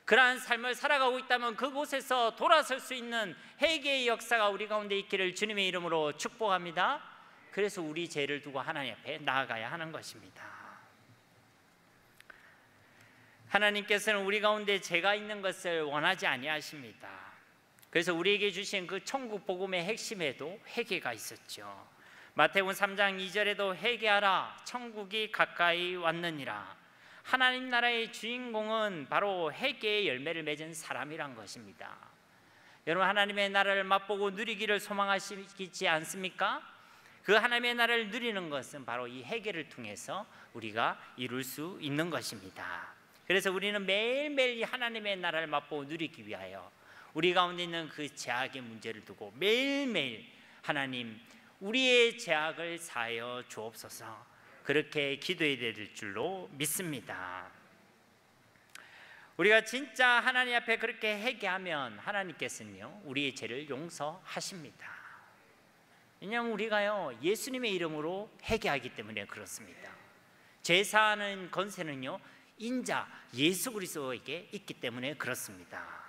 그러한 삶을 살아가고 있다면 그곳에서 돌아설 수 있는 회개의 역사가 우리 가운데 있기를 주님의 이름으로 축복합니다. 그래서 우리 죄를 두고 하나님 앞에 나아가야 하는 것입니다. 하나님께서는 우리 가운데 죄가 있는 것을 원하지 아니하십니다. 그래서 우리에게 주신 그 천국 복음의 핵심에도 회개가 있었죠. 마태복음 3장 2절에도 회개하라, 천국이 가까이 왔느니라. 하나님 나라의 주인공은 바로 회개의 열매를 맺은 사람이란 것입니다. 여러분, 하나님의 나라를 맛보고 누리기를 소망하시지 않습니까? 그 하나님의 나라를 누리는 것은 바로 이 회개를 통해서 우리가 이룰 수 있는 것입니다. 그래서 우리는 매일매일 이 하나님의 나라를 맛보고 누리기 위하여 우리 가운데 있는 그 죄악의 문제를 두고 매일매일 하나님, 우리의 죄악을 사하여 주옵소서, 그렇게 기도해야 될 줄로 믿습니다. 우리가 진짜 하나님 앞에 그렇게 회개하면 하나님께서는요, 우리의 죄를 용서하십니다. 왜냐하면 우리가요, 예수님의 이름으로 회개하기 때문에 그렇습니다. 죄사하는 권세는요, 인자 예수 그리스도에게 있기 때문에 그렇습니다.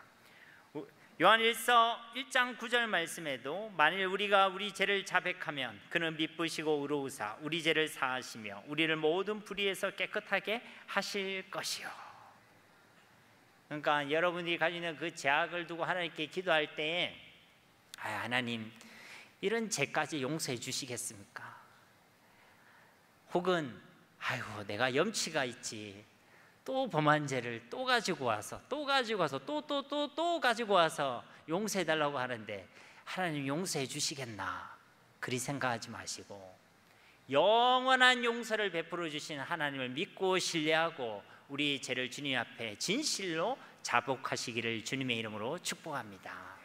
요한일서 1장 9절 말씀에도 만일 우리가 우리 죄를 자백하면 그는 미쁘시고 의로우사 우리 죄를 사하시며 우리를 모든 불의에서 깨끗하게 하실 것이요. 그러니까 여러분이 가지는 그 죄악을 두고 하나님께 기도할 때에, 하나님, 이런 죄까지 용서해 주시겠습니까? 혹은 아이고, 내가 염치가 있지, 또 범한 죄를 또 가지고 와서 또 가지고 와서 용서해 달라고 하는데 하나님 용서해 주시겠나, 그리 생각하지 마시고 영원한 용서를 베풀어 주신 하나님을 믿고 신뢰하고 우리 죄를 주님 앞에 진실로 자복하시기를 주님의 이름으로 축복합니다.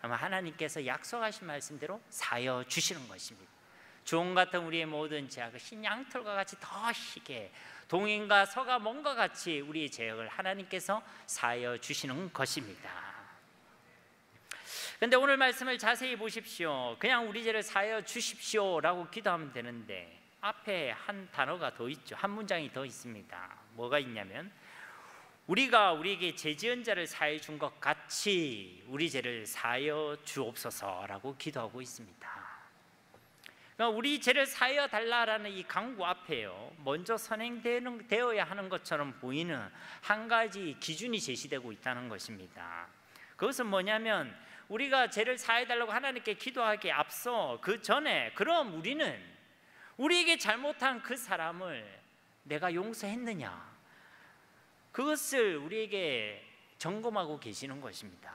아마 하나님께서 약속하신 말씀대로 사여 주시는 것입니다. 주홍 같은 우리의 모든 죄악을 흰 양털과 같이 더 희게, 동인과 서가 먼과 같이 우리의 죄악을 하나님께서 사하여 주시는 것입니다. 그런데 오늘 말씀을 자세히 보십시오. 그냥 우리 죄를 사하여 주십시오 라고 기도하면 되는데 앞에 한 단어가 더 있죠. 한 문장이 더 있습니다. 뭐가 있냐면, 우리가 우리에게 죄 지은 자를 사하여 준 것 같이 우리 죄를 사하여 주옵소서라고 기도하고 있습니다. 그러니까 우리 죄를 사하여 달라라는 이 강구 앞에요, 먼저 선행되어야 하는 것처럼 보이는 한 가지 기준이 제시되고 있다는 것입니다. 그것은 뭐냐면, 우리가 죄를 사하여 달라고 하나님께 기도하기에 앞서 그 전에, 그럼 우리는 우리에게 잘못한 그 사람을 내가 용서했느냐, 그것을 우리에게 점검하고 계시는 것입니다.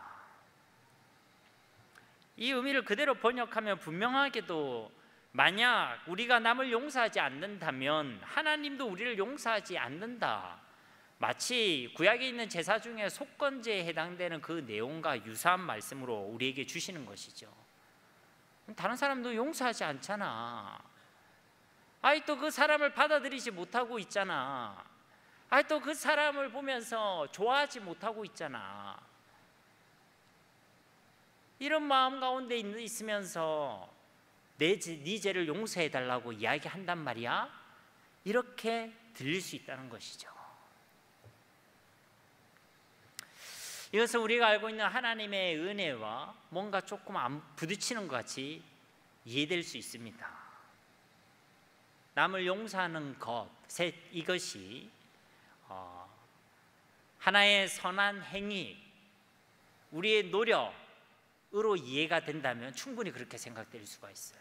이 의미를 그대로 번역하면 분명하게도, 만약 우리가 남을 용서하지 않는다면 하나님도 우리를 용서하지 않는다, 마치 구약에 있는 제사 중에 속건제에 해당되는 그 내용과 유사한 말씀으로 우리에게 주시는 것이죠. 다른 사람도 용서하지 않잖아. 또 그 사람을 받아들이지 못하고 있잖아. 또 그 사람을 보면서 좋아하지 못하고 있잖아. 이런 마음 가운데 있으면서 네 죄를 용서해달라고 이야기한단 말이야? 이렇게 들릴 수 있다는 것이죠. 이것은 우리가 알고 있는 하나님의 은혜와 뭔가 조금 안 부딪히는 것 같이 이해될 수 있습니다. 남을 용서하는 것, 이것이 하나의 선한 행위, 우리의 노력으로 이해가 된다면 충분히 그렇게 생각될 수가 있어요.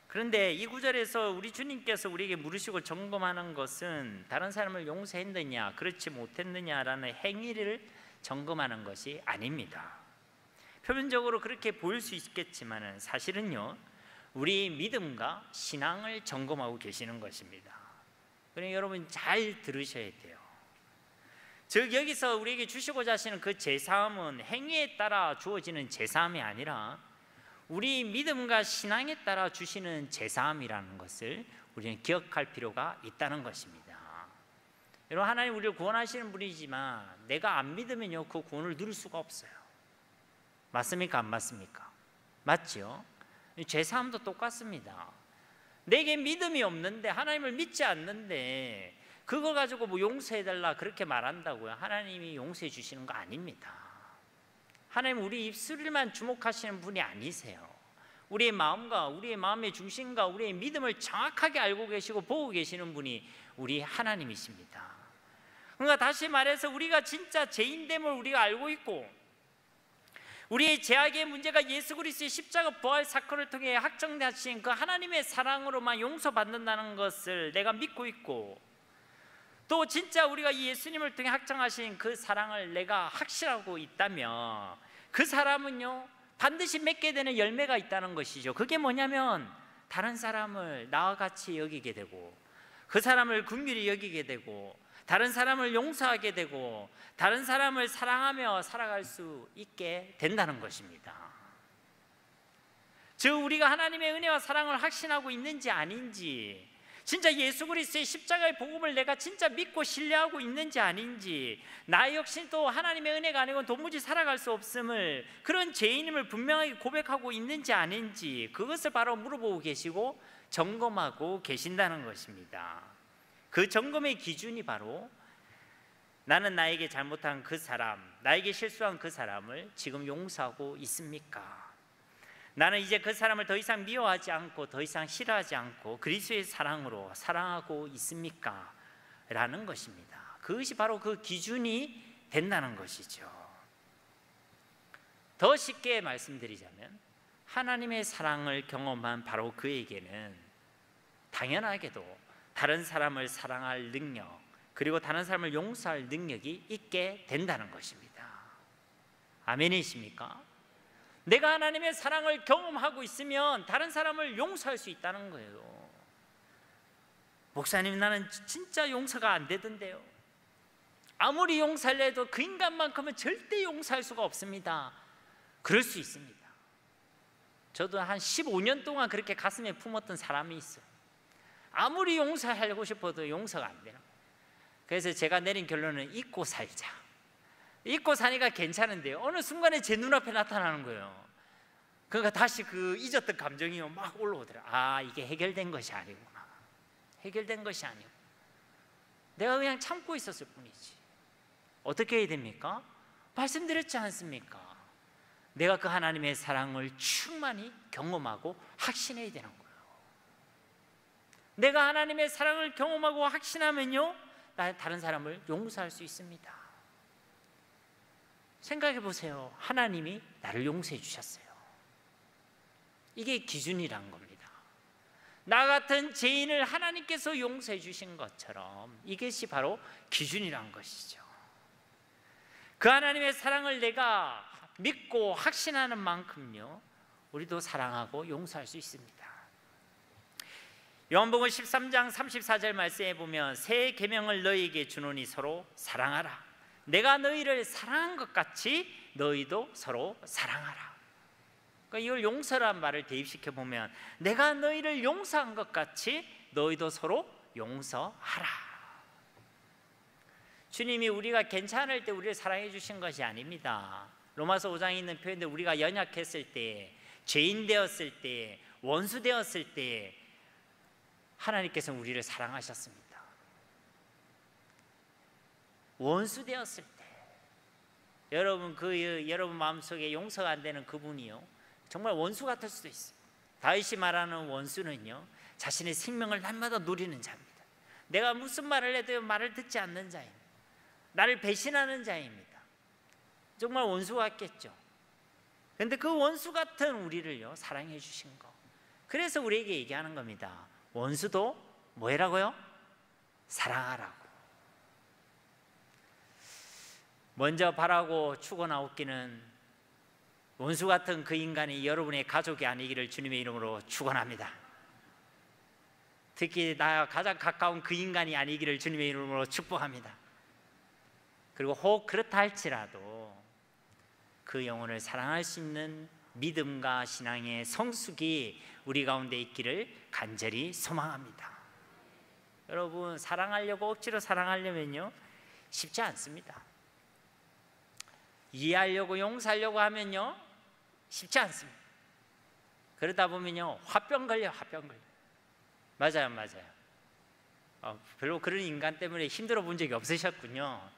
그런데 이 구절에서 우리 주님께서 우리에게 물으시고 점검하는 것은 다른 사람을 용서했느냐 그렇지 못했느냐라는 행위를 점검하는 것이 아닙니다. 표면적으로 그렇게 보일 수 있겠지만 사실은요, 우리 믿음과 신앙을 점검하고 계시는 것입니다. 그러니 여러분 잘 들으셔야 돼요. 즉 여기서 우리에게 주시고자 하시는 그 제사함은 행위에 따라 주어지는 제사함이 아니라 우리 믿음과 신앙에 따라 주시는 제사함이라는 것을 우리는 기억할 필요가 있다는 것입니다. 여러분, 하나님 우리를 구원하시는 분이지만 내가 안 믿으면요 그 구원을 누릴 수가 없어요. 맞습니까? 안 맞습니까? 맞죠? 제사함도 똑같습니다. 내게 믿음이 없는데, 하나님을 믿지 않는데 그거 가지고 뭐 용서해달라 그렇게 말한다고요? 하나님이 용서해 주시는 거 아닙니다. 하나님 우리 입술만 주목하시는 분이 아니세요. 우리의 마음과 우리의 마음의 중심과 우리의 믿음을 정확하게 알고 계시고 보고 계시는 분이 우리 하나님이십니다. 그러니까 다시 말해서 우리가 진짜 죄인됨을 우리가 알고 있고 우리의 죄악의 문제가 예수 그리스도의 십자가 부활 사건을 통해 확정되신 그 하나님의 사랑으로만 용서받는다는 것을 내가 믿고 있고, 또 진짜 우리가 이 예수님을 통해 확정하신 그 사랑을 내가 확신하고 있다면 그 사람은요 반드시 맺게 되는 열매가 있다는 것이죠. 그게 뭐냐면 다른 사람을 나와 같이 여기게 되고, 그 사람을 긍휼히 여기게 되고, 다른 사람을 용서하게 되고, 다른 사람을 사랑하며 살아갈 수 있게 된다는 것입니다. 즉 우리가 하나님의 은혜와 사랑을 확신하고 있는지 아닌지, 진짜 예수 그리스도의 십자가의 복음을 내가 진짜 믿고 신뢰하고 있는지 아닌지, 나 역시 또 하나님의 은혜가 아니고 도무지 살아갈 수 없음을, 그런 죄인임을 분명하게 고백하고 있는지 아닌지, 그것을 바로 물어보고 계시고 점검하고 계신다는 것입니다. 그 점검의 기준이 바로 나는 나에게 잘못한 그 사람, 나에게 실수한 그 사람을 지금 용서하고 있습니까? 나는 이제 그 사람을 더 이상 미워하지 않고 더 이상 싫어하지 않고 그리스도의 사랑으로 사랑하고 있습니까? 라는 것입니다. 그것이 바로 그 기준이 된다는 것이죠. 더 쉽게 말씀드리자면 하나님의 사랑을 경험한 바로 그에게는 당연하게도 다른 사람을 사랑할 능력, 그리고 다른 사람을 용서할 능력이 있게 된다는 것입니다. 아멘이십니까? 내가 하나님의 사랑을 경험하고 있으면 다른 사람을 용서할 수 있다는 거예요. 목사님, 나는 진짜 용서가 안 되던데요. 아무리 용서를 해도 그 인간만큼은 절대 용서할 수가 없습니다. 그럴 수 있습니다. 저도 한 15년 동안 그렇게 가슴에 품었던 사람이 있어요. 아무리 용서하고 싶어도 용서가 안 되는 거예요. 그래서 제가 내린 결론은 잊고 살자. 잊고 사니까 괜찮은데요, 어느 순간에 제 눈앞에 나타나는 거예요. 그러니까 다시 그 잊었던 감정이 막 올라오더라고요. 아, 이게 해결된 것이 아니구나. 해결된 것이 아니고 내가 그냥 참고 있었을 뿐이지. 어떻게 해야 됩니까? 말씀드렸지 않습니까? 내가 그 하나님의 사랑을 충만히 경험하고 확신해야 되는 거예요. 내가 하나님의 사랑을 경험하고 확신하면요, 다른 사람을 용서할 수 있습니다. 생각해 보세요. 하나님이 나를 용서해 주셨어요. 이게 기준이란 겁니다. 나 같은 죄인을 하나님께서 용서해 주신 것처럼 이것이 바로 기준이란 것이죠. 그 하나님의 사랑을 내가 믿고 확신하는 만큼요, 우리도 사랑하고 용서할 수 있습니다. 요한복음 13장 34절 말씀에 보면 새 계명을 너희에게 주노니 서로 사랑하라. 내가 너희를 사랑한 것 같이 너희도 서로 사랑하라. 그러니까 이걸 용서라는 말을 대입시켜 보면 내가 너희를 용서한 것 같이 너희도 서로 용서하라. 주님이 우리가 괜찮을 때 우리를 사랑해 주신 것이 아닙니다. 로마서 5장에 있는 표현들, 우리가 연약했을 때, 죄인 되었을 때, 원수 되었을 때 하나님께서는 우리를 사랑하셨습니다. 원수 되었을 때, 여러분 마음속에 용서가 안 되는 그분이요, 정말 원수 같을 수도 있어요. 다윗이 말하는 원수는요, 자신의 생명을 날마다 노리는 자입니다. 내가 무슨 말을 해도 말을 듣지 않는 자입니다. 나를 배신하는 자입니다. 정말 원수 같겠죠. 그런데 그 원수 같은 우리를요, 사랑해 주신 거. 그래서 우리에게 얘기하는 겁니다. 원수도 뭐 해라고요? 사랑하라고. 먼저 바라고 축원하옵기는 원수 같은 그 인간이 여러분의 가족이 아니기를 주님의 이름으로 축원합니다. 특히 나와 가장 가까운 그 인간이 아니기를 주님의 이름으로 축복합니다. 그리고 혹 그렇다 할지라도 그 영혼을 사랑할 수 있는 믿음과 신앙의 성숙이 우리 가운데 있기를 간절히 소망합니다. 여러분, 사랑하려고 억지로 사랑하려면요, 쉽지 않습니다. 이해하려고 용서하려고 하면요, 쉽지 않습니다. 그러다 보면요, 화병 걸려요. 맞아요. 별로 그런 인간 때문에 힘들어 본 적이 없으셨군요.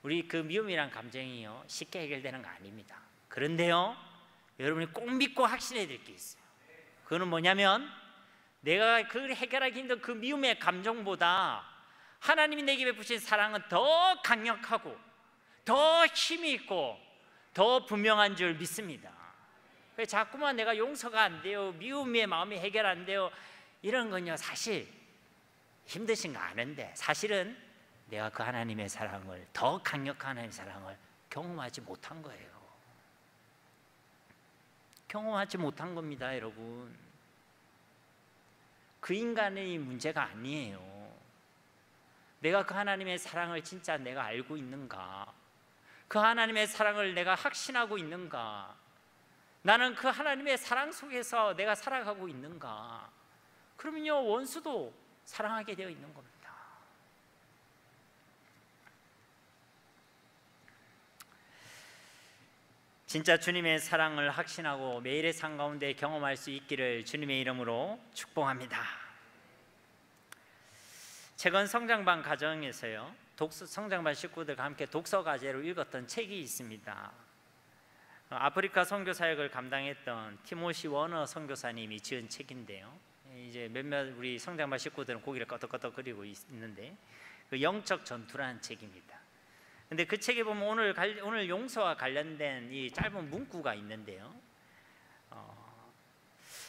우리 그 미움이란 감정이요, 쉽게 해결되는 거 아닙니다. 그런데요, 여러분이 꼭 믿고 확신해야 될 게 있어요. 그거는 뭐냐면, 내가 그 해결하기 힘든 그 미움의 감정보다 하나님이 내게 베푸신 사랑은 더 강력하고 더 힘이 있고 더 분명한 줄 믿습니다. 자꾸만 내가 용서가 안 돼요, 미움의 마음이 해결 안 돼요, 이런 건요, 사실 힘드신 거 아는데, 사실은 내가 그 하나님의 사랑을, 더 강력한 하나님의 사랑을 경험하지 못한 거예요. 경험하지 못한 겁니다, 여러분. 그 인간의 문제가 아니에요. 내가 그 하나님의 사랑을 진짜 내가 알고 있는가? 그 하나님의 사랑을 내가 확신하고 있는가? 나는 그 하나님의 사랑 속에서 내가 살아가고 있는가? 그러면요, 원수도 사랑하게 되어 있는 겁니다. 진짜 주님의 사랑을 확신하고 매일의 삶 가운데 경험할 수 있기를 주님의 이름으로 축복합니다. 최근 성장반 가정에서요, 성장반 식구들과 함께 독서 과제로 읽었던 책이 있습니다. 아프리카 선교 사역을 감당했던 티모시 워너 선교사님이 지은 책인데요, 이제 몇몇 우리 성장반 식구들은 고기를 끄덕끄덕거리고 있는데, 그 영적 전투라는 책입니다. 근데 그 책에 보면 오늘 용서와 관련된 이 짧은 문구가 있는데요,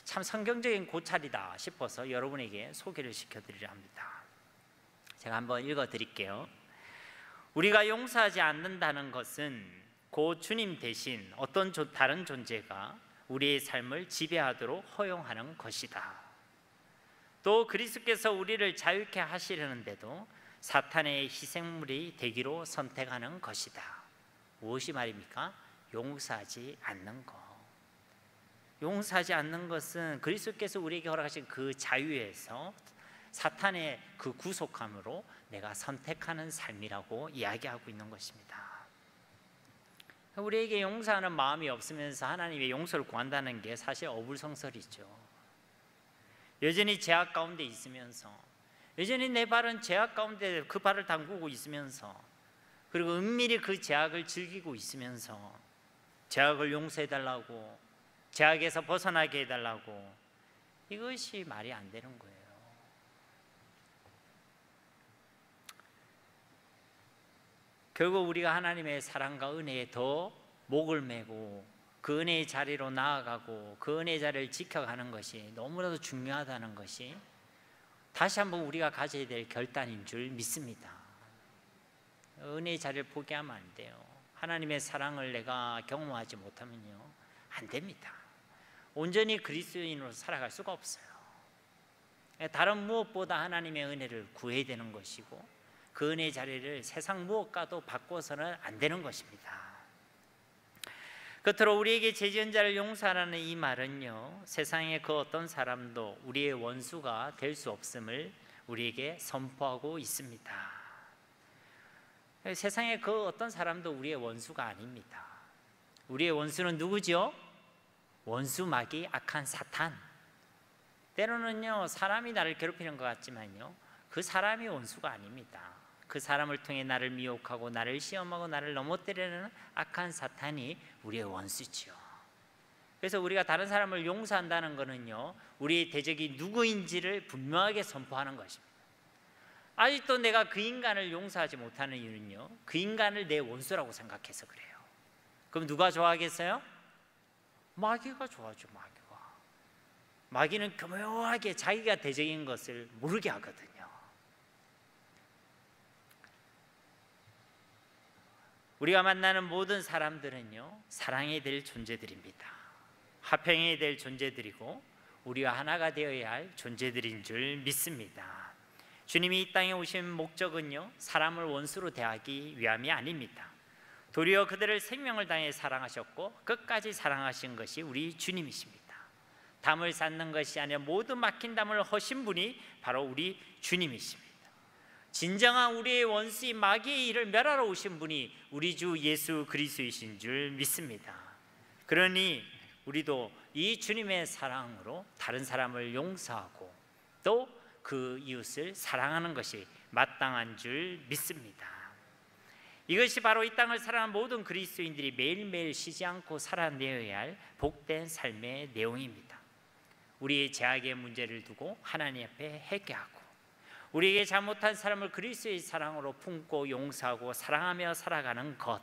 참 성경적인 고찰이다 싶어서 여러분에게 소개를 시켜드리려 합니다. 제가 한번 읽어드릴게요. 우리가 용서하지 않는다는 것은 곧 주님 대신 어떤 다른 존재가 우리의 삶을 지배하도록 허용하는 것이다. 또 그리스도께서 우리를 자유케 하시려는데도 사탄의 희생물이 되기로 선택하는 것이다. 무엇이 말입니까? 용서하지 않는 것. 용서하지 않는 것은 그리스도께서 우리에게 허락하신 그 자유에서 사탄의 그 구속함으로 내가 선택하는 삶이라고 이야기하고 있는 것입니다. 우리에게 용서하는 마음이 없으면서 하나님의 용서를 구한다는 게 사실 어불성설이죠. 여전히 죄악 가운데 있으면서, 여전히 내 발은 죄악 가운데 그 발을 담그고 있으면서, 그리고 은밀히 그 죄악을 즐기고 있으면서 죄악을 용서해달라고, 죄악에서 벗어나게 해달라고, 이것이 말이 안 되는 거예요. 결국 우리가 하나님의 사랑과 은혜에 더 목을 메고 그 은혜의 자리로 나아가고 그 은혜의 자리를 지켜가는 것이 너무나도 중요하다는 것이 다시 한번 우리가 가져야 될 결단인 줄 믿습니다. 은혜의 자리를 포기하면 안 돼요. 하나님의 사랑을 내가 경험하지 못하면요, 안 됩니다. 온전히 그리스도인으로 살아갈 수가 없어요. 다른 무엇보다 하나님의 은혜를 구해야 되는 것이고, 그 은혜의 자리를 세상 무엇과도 바꿔서는 안 되는 것입니다. 끝으로 우리에게 죄 지은 자를 용서하라는 이 말은요, 세상의 그 어떤 사람도 우리의 원수가 될 수 없음을 우리에게 선포하고 있습니다. 세상의 그 어떤 사람도 우리의 원수가 아닙니다. 우리의 원수는 누구죠? 원수마귀 악한 사탄. 때로는요, 사람이 나를 괴롭히는 것 같지만요, 그 사람이 원수가 아닙니다. 그 사람을 통해 나를 미혹하고 나를 시험하고 나를 넘어뜨리는 악한 사탄이 우리의 원수지요. 그래서 우리가 다른 사람을 용서한다는 것은요, 우리의 대적이 누구인지를 분명하게 선포하는 것입니다. 아직도 내가 그 인간을 용서하지 못하는 이유는요, 그 인간을 내 원수라고 생각해서 그래요. 그럼 누가 좋아하겠어요? 마귀가 좋아하죠. 마귀는 교묘하게 자기가 대적인 것을 모르게 하거든요. 우리가 만나는 모든 사람들은요, 사랑해야 될 존재들입니다. 화평해야 될 존재들이고 우리와 하나가 되어야 할 존재들인 줄 믿습니다. 주님이 이 땅에 오신 목적은요, 사람을 원수로 대하기 위함이 아닙니다. 도리어 그들을 생명을 다해 사랑하셨고 끝까지 사랑하신 것이 우리 주님이십니다. 담을 쌓는 것이 아니라 모두 막힌 담을 허신 분이 바로 우리 주님이십니다. 진정한 우리의 원수인 마귀의 일을 멸하러 오신 분이 우리 주 예수 그리스도이신 줄 믿습니다. 그러니 우리도 이 주님의 사랑으로 다른 사람을 용서하고 또 그 이웃을 사랑하는 것이 마땅한 줄 믿습니다. 이것이 바로 이 땅을 살아가는 모든 그리스도인들이 매일매일 쉬지 않고 살아내어야 할 복된 삶의 내용입니다. 우리의 죄악의 문제를 두고 하나님 앞에 회개하고 우리에게 잘못한 사람을 그리스도의 사랑으로 품고 용서하고 사랑하며 살아가는 것,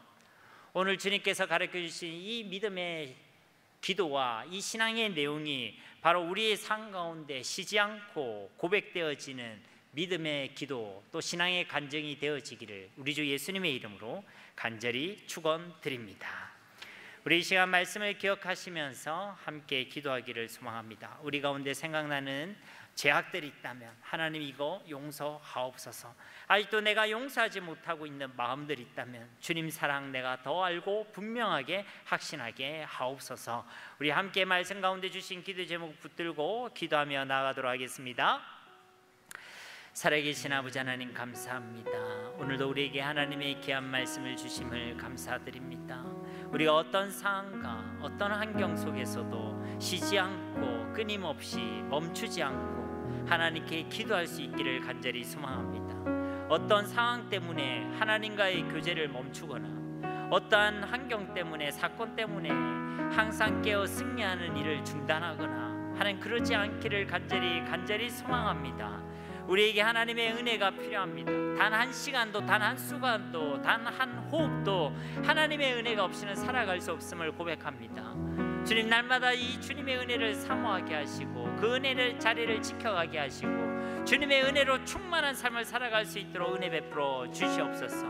오늘 주님께서 가르쳐 주신 이 믿음의 기도와 이 신앙의 내용이 바로 우리의 삶 가운데 쉬지 않고 고백되어지는 믿음의 기도 또 신앙의 간증이 되어지기를 우리 주 예수님의 이름으로 간절히 축원드립니다. 우리 이 시간 말씀을 기억하시면서 함께 기도하기를 소망합니다. 우리 가운데 생각나는 죄악들이 있다면 하나님 이거 용서하옵소서. 아직도 내가 용서하지 못하고 있는 마음들이 있다면 주님 사랑 내가 더 알고 분명하게 확신하게 하옵소서. 우리 함께 말씀 가운데 주신 기도 제목 붙들고 기도하며 나아가도록 하겠습니다. 살아계신 아버지 하나님 감사합니다. 오늘도 우리에게 하나님의 귀한 말씀을 주심을 감사드립니다. 우리가 어떤 상황과 어떤 환경 속에서도 쉬지 않고 끊임없이 멈추지 않고 하나님께 기도할 수 있기를 간절히 소망합니다. 어떤 상황 때문에 하나님과의 교제를 멈추거나 어떠한 환경 때문에 사건 때문에 항상 깨어 승리하는 일을 중단하거나 하나님 그러지 않기를 간절히 소망합니다. 우리에게 하나님의 은혜가 필요합니다. 단 한 시간도 단 한 순간도 단 한 호흡도 하나님의 은혜가 없이는 살아갈 수 없음을 고백합니다. 주님 날마다 이 주님의 은혜를 사모하게 하시고 그 은혜를 자리를 지켜가게 하시고 주님의 은혜로 충만한 삶을 살아갈 수 있도록 은혜 베풀어 주시옵소서.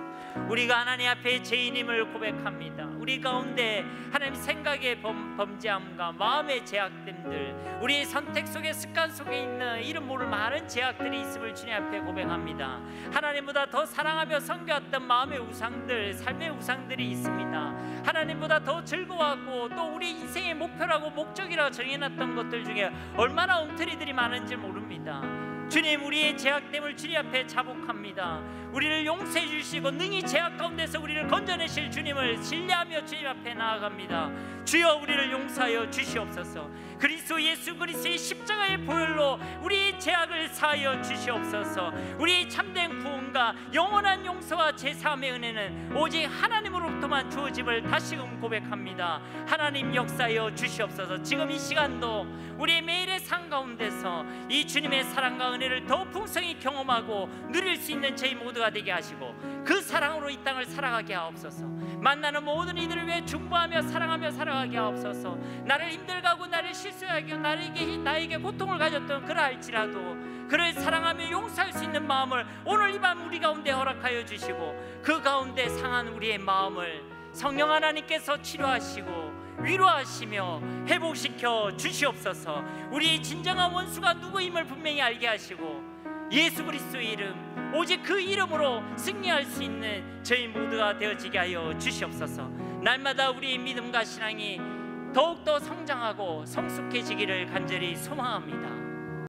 우리가 하나님 앞에 죄인임을 고백합니다. 우리 가운데 하나님 생각의 범죄함과 마음의 죄악됨들, 우리의 선택 속에 습관 속에 있는 이름 모를 많은 죄악들이 있음을 주님 앞에 고백합니다. 하나님보다 더 사랑하며 섬겨왔던 마음의 우상들, 삶의 우상들이 있습니다. 하나님보다 더 즐거워하고 또 우리 인생의 목표라고 목적이라고 정해놨던 것들 중에 얼마나 엉터리들이 많은지 모릅니다. 주님 우리의 죄악됨을 주님 앞에 자복합니다. 우리를 용서해 주시고 능히 죄악 가운데서 우리를 건져내실 주님을 신뢰하며 주님 앞에 나아갑니다. 주여 우리를 용서하여 주시옵소서. 그리스도 예수 그리스도의 십자가의 보혈로 우리의 죄악을 사하여 주시옵소서. 우리의 참된 구원과 영원한 용서와 제사함의 은혜는 오직 하나님으로부터만 주어짐을 다시금 고백합니다. 하나님 역사하여 주시옵소서. 지금 이 시간도 우리의 매일의 삶 가운데서 이 주님의 사랑과 은혜를 더 풍성히 경험하고 누릴 수 있는 저희 모두가 되게 하시고 그 사랑으로 이 땅을 살아가게 하옵소서. 만나는 모든 이들을 위해 중보하며 사랑하며 살아가게 하옵소서. 나를 힘들게 하고 나를 실수하게 하고 나에게 고통을 가졌던 그러할지라도 그를 사랑하며 용서할 수 있는 마음을 오늘 이 밤 우리 가운데 허락하여 주시고 그 가운데 상한 우리의 마음을 성령 하나님께서 치료하시고 위로하시며 회복시켜 주시옵소서. 우리의 진정한 원수가 누구임을 분명히 알게 하시고 예수 그리스도의 이름 오직 그 이름으로 승리할 수 있는 저희 모두가 되어지게 하여 주시옵소서. 날마다 우리의 믿음과 신앙이 더욱더 성장하고 성숙해지기를 간절히 소망합니다.